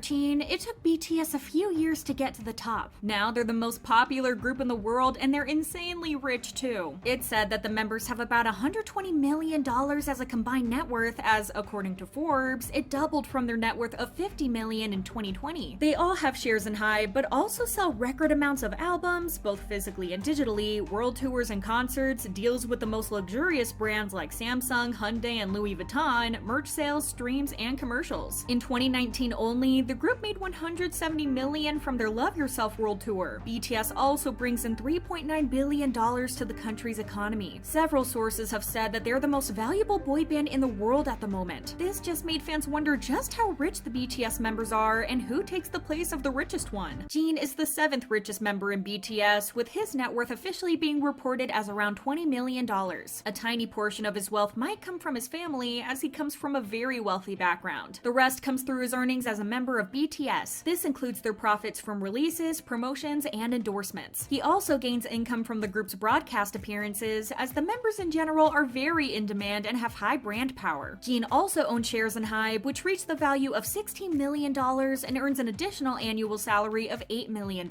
2013, it took BTS a few years to get to the top. Now they're the most popular group in the world and they're insanely rich too. It's said that the members have about $120 million as a combined net worth as, according to Forbes, it doubled from their net worth of $50 million in 2020. They all have shares in HYBE, but also sell record amounts of albums, both physically and digitally, world tours and concerts, deals with the most luxurious brands like Samsung, Hyundai, and Louis Vuitton, merch sales, streams, and commercials. In 2019 only, the group made $170 million from their Love Yourself World Tour. BTS also brings in $3.9 billion to the country's economy. Several sources have said that they're the most valuable boy band in the world at the moment. This just made fans wonder just how rich the BTS members are and who takes the place of the richest one. Jin is the 7th richest member in BTS, with his net worth officially being reported as around $20 million. A tiny portion of his wealth might come from his family, as he comes from a very wealthy background. The rest comes through his earnings as a member of BTS. This includes their profits from releases, promotions, and endorsements. He also gains income from the group's broadcast appearances, as the members in general are very in demand and have high brand power. Jin also owns shares in HYBE, which reached the value of $16 million and earns an additional annual salary of $8 million.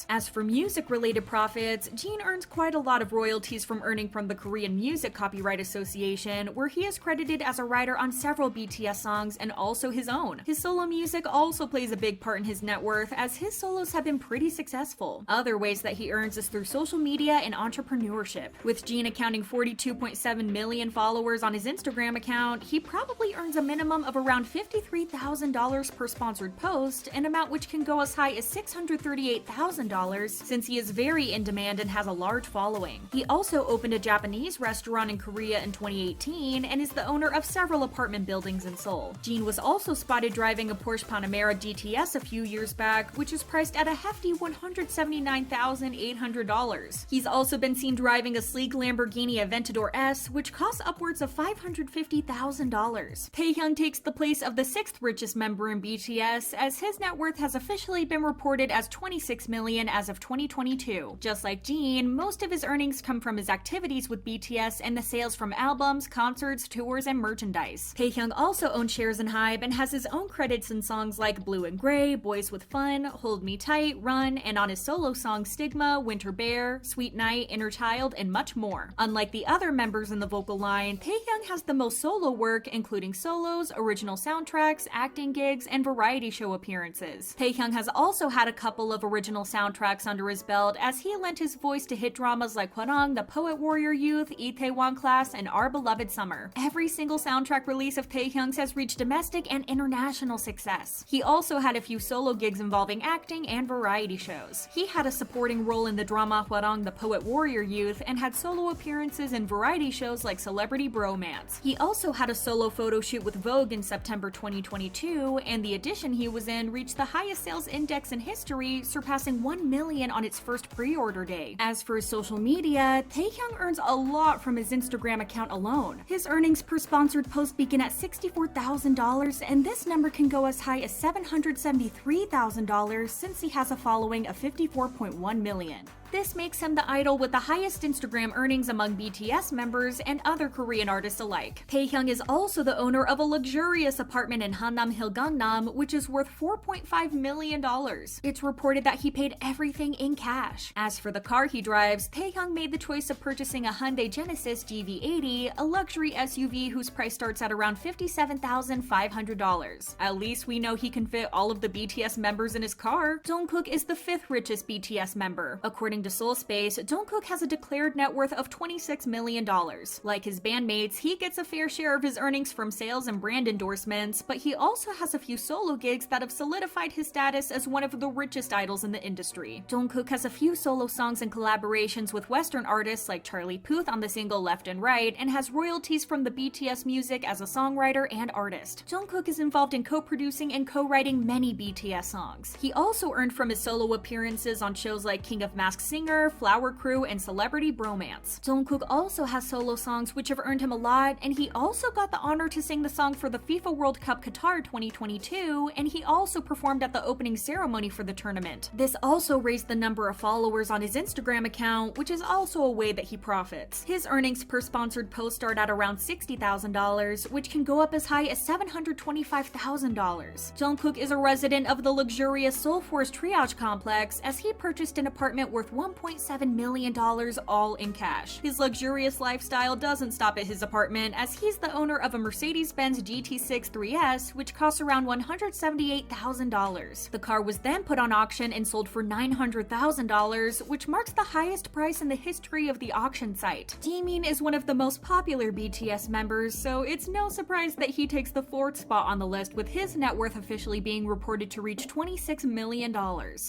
As for music-related profits, Jin earns quite a lot of royalties from earning from the Korean Music Copyright Association, where he is credited as a writer on several BTS songs and also his own. His solo music also plays a big part in his net worth, as his solos have been pretty successful. Other ways that he earns is through social media and entrepreneurship. With Jin accounting 42.7 million followers on his Instagram account, he probably earns a minimum of around $53,000 per sponsored post, an amount which can go as high as $638,000 since he is very in demand and has a large following. He also opened a Japanese restaurant in Korea in 2018 and is the owner of several apartment buildings in Seoul. Jin was also spotted driving a Porsche Panamera GTS a few years back, which is priced at a hefty $179,800. He's also been seen driving a sleek Lamborghini Aventador S, which costs upwards of $550,000. Taehyung takes the place of the 6th richest member in BTS, as his net worth has officially been reported as $26 million as of 2022. Just like Jin, most of his earnings come from his activities with BTS and the sales from albums, concerts, tours, and merchandise. Taehyung also owns shares in HYBE and has his own credits in songs like Blue and Gray, Boys with Fun, Hold Me Tight, Run, and on his solo songs Stigma, Winter Bear, Sweet Night, Inner Child, and much more. Unlike the other members in the vocal line, Taehyung has the most solo work, including solos, original soundtracks, acting gigs, and variety show appearances. Taehyung has also had a couple of original soundtracks under his belt, as he lent his voice to hit dramas like Hwarang, The Poet Warrior Youth, Itaewon Class, and Our Beloved Summer. Every single soundtrack release of Taehyung's has reached domestic and international success. He also had a few solo gigs involving acting and variety shows. He had a supporting role in the drama Hwarang, The Poet Warrior Youth, and had solo appearances in variety shows like Celebrity Bromance. He also had a solo photo shoot with Vogue in September 2022, and the edition he was in reached the highest sales index in history, surpassing 1 million on its first pre-order day. As for his social media, Taehyung earns a lot from his Instagram account alone. His earnings per sponsored post begin at $64,000, and this number can go as high as $773,000 since he has a following of 54.1 million. This makes him the idol with the highest Instagram earnings among BTS members and other Korean artists alike. Taehyung is also the owner of a luxurious apartment in Hanam Hill, Gangnam, which is worth $4.5 million. It's reported that he paid everything in cash. As for the car he drives, Taehyung made the choice of purchasing a Hyundai Genesis GV80, a luxury SUV whose price starts at around $57,500. At least we know he can fit all of the BTS members in his car. Jungkook is the 5th richest BTS member. According to Seoul Space, Jungkook has a declared net worth of $26 million. Like his bandmates, he gets a fair share of his earnings from sales and brand endorsements, but he also has a few solo gigs that have solidified his status as one of the richest idols in the industry. Jungkook has a few solo songs and collaborations with Western artists like Charlie Puth on the single Left and Right, and has royalties from the BTS music as a songwriter and artist. Jungkook is involved in co-producing and co-writing many BTS songs. He also earned from his solo appearances on shows like King of Masks Singer, Flower Crew, and Celebrity Bromance. Jungkook also has solo songs which have earned him a lot, and he also got the honor to sing the song for the FIFA World Cup Qatar 2022, and he also performed at the opening ceremony for the tournament. This also raised the number of followers on his Instagram account, which is also a way that he profits. His earnings per sponsored post start at around $60,000, which can go up as high as $725,000. Jungkook is a resident of the luxurious Seoul Forest Triage complex, as he purchased an apartment worth $1.7 million all in cash. His luxurious lifestyle doesn't stop at his apartment, as he's the owner of a Mercedes-Benz GT6 3S, which costs around $178,000. The car was then put on auction and sold for $900,000, which marks the highest price in the history of the auction site. Jimin is one of the most popular BTS members, so it's no surprise that he takes the 4th spot on the list, with his net worth officially being reported to reach $26 million.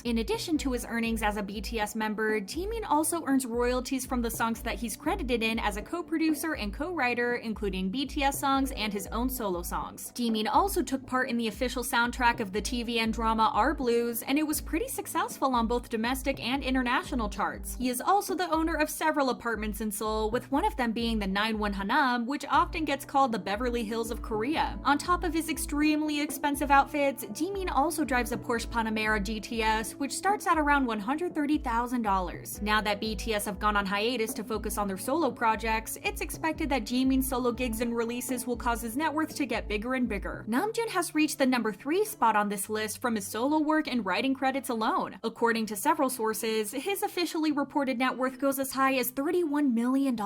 In addition to his earnings as a BTS member, Jimin also earns royalties from the songs that he's credited in as a co-producer and co-writer, including BTS songs and his own solo songs. Jimin also took part in the official soundtrack of the TVN drama Our Blues, and it was pretty successful on both domestic and international charts. He is also the owner of several apartments in Seoul, with one of them being the 91 Hanam, which often gets called the Beverly Hills of Korea. On top of his extremely expensive outfits, Jimin also drives a Porsche Panamera GTS, which starts at around $130,000. Now that BTS have gone on hiatus to focus on their solo projects, it's expected that Jimin's solo gigs and releases will cause his net worth to get bigger and bigger. Namjoon has reached the number 3 spot on this list from his solo work and writing credits alone. According to several sources, his officially reported net worth goes as high as $31 million.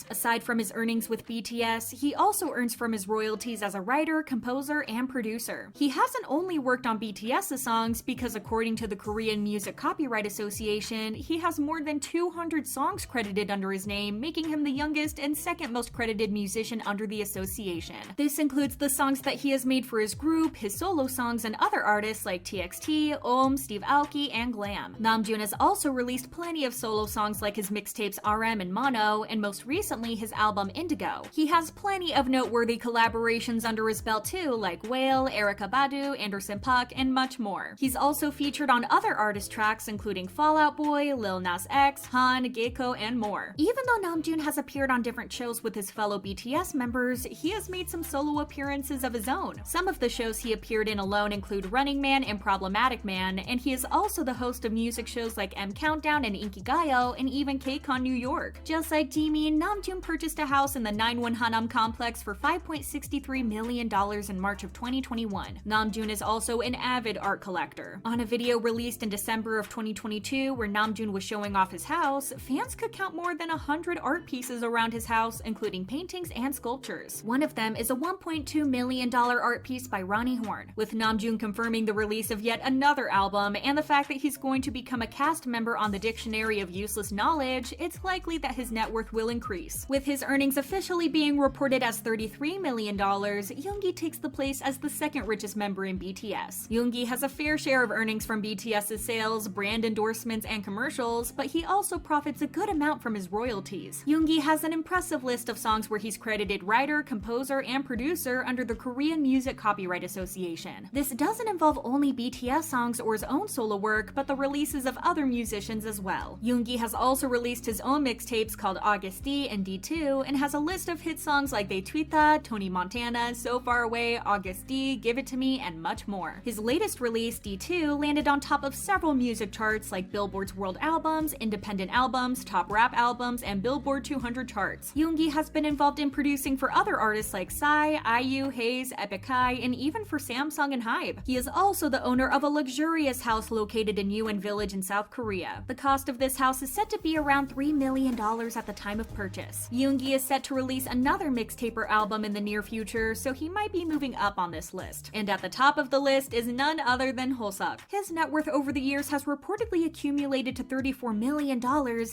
Aside from his earnings with BTS, he also earns from his royalties as a writer, composer, and producer. He hasn't only worked on BTS's songs, because according to the Korean Music Copyright Association, he has more than 200 songs credited under his name, making him the youngest and second most credited musician under the association. This includes the songs that he has made for his group, his solo songs, and other artists like TXT, Steve Aoki, and Glam. Namjoon has also released plenty of solo songs like his mixtapes RM and Mono, and most recently his album Indigo. He has plenty of noteworthy collaborations under his belt too, like Whale, Erykah Badu, Anderson .Paak, and much more. He's also featured on other artist tracks including Fall Out Boy, Lil Nas X, Han, Gecko, and more. Even though Namjoon has appeared on different shows with his fellow BTS members, he has made some solo appearances of his own. Some of the shows he appeared in alone include Running Man and Problematic Man, and he is also the host of music shows like M Countdown and Inkigayo, and even KCON New York. Just like Jimin, Namjoon purchased a house in the 91 Hanam complex for $5.63 million in March of 2021. Namjoon is also an avid art collector. On a video released in December of 2022 where Namjoon was showing off his house, fans could count more than 100 art pieces around his house, including paintings and sculptures. One of them is a $1.2 million art piece by Ronnie Horn. With Namjoon confirming the release of yet another album and the fact that he's going to become a cast member on the Dictionary of Useless Knowledge, it's likely that his net worth will increase. With his earnings officially being reported as $33 million, Yoongi takes the place as the second richest member in BTS. Yoongi has a fair share of earnings from BTS's sales, brand endorsements, and commercials, but he also profits a good amount from his royalties. Yoongi has an impressive list of songs where he's credited writer, composer, and producer under the Korean Music Copyright Association. This doesn't involve only BTS songs or his own solo work, but the releases of other musicians as well. Yoongi has also released his own mixtapes called August D and D2, and has a list of hit songs like They Tweeta, Tony Montana, So Far Away, August D, Give It To Me, and much more. His latest release, D2, landed on top of several music charts like Billboard's World Albums, Independent Albums, Top Rap Albums, and Billboard 200 charts. Yoongi has been involved in producing for other artists like Psy, IU, Haze, Epic High, and even for Samsung and Hybe. He is also the owner of a luxurious house located in Yuan Village in South Korea. The cost of this house is said to be around $3 million at the time of purchase. Yoongi is set to release another mixtape or album in the near future, so he might be moving up on this list. And at the top of the list is none other than Hoseok. His net worth over the years has reportedly accumulated to $34 million,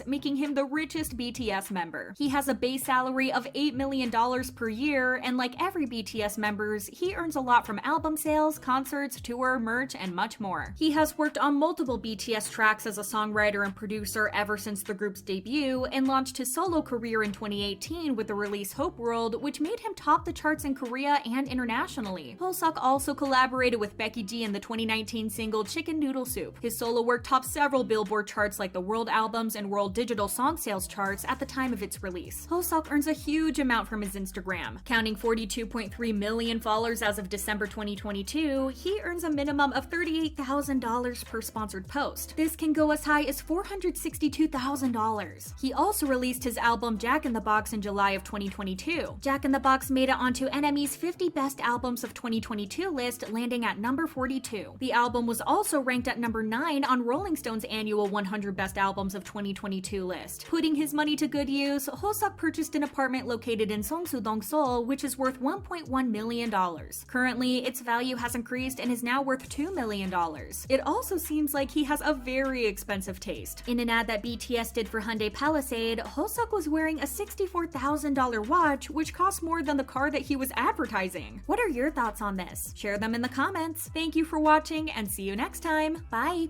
making him the richest BTS member. He has a base salary of $8 million per year, and like every BTS members, he earns a lot from album sales, concerts, tour, merch, and much more. He has worked on multiple BTS tracks as a songwriter and producer ever since the group's debut, and launched his solo career in 2018 with the release Hope World, which made him top the charts in Korea and internationally. Hoseok also collaborated with Becky G in the 2019 single Chicken Noodle Soup. His solo work topped several Billboard charts charts like the World Albums and World Digital Song Sales charts at the time of its release. Hoseok earns a huge amount from his Instagram. Counting 42.3 million followers as of December 2022, he earns a minimum of $38,000 per sponsored post. This can go as high as $462,000. He also released his album Jack in the Box in July of 2022. Jack in the Box made it onto NME's 50 Best Albums of 2022 list, landing at number 42. The album was also ranked at number 9 on Rolling Stone's annual 100 Best Albums of 2022 list. Putting his money to good use, Hoseok purchased an apartment located in Seongsu-dong, Seoul, which is worth $1.1 million. Currently, its value has increased and is now worth $2 million. It also seems like he has a very expensive taste. In an ad that BTS did for Hyundai Palisade, Hoseok was wearing a $64,000 watch, which cost more than the car that he was advertising. What are your thoughts on this? Share them in the comments. Thank you for watching and see you next time. Bye!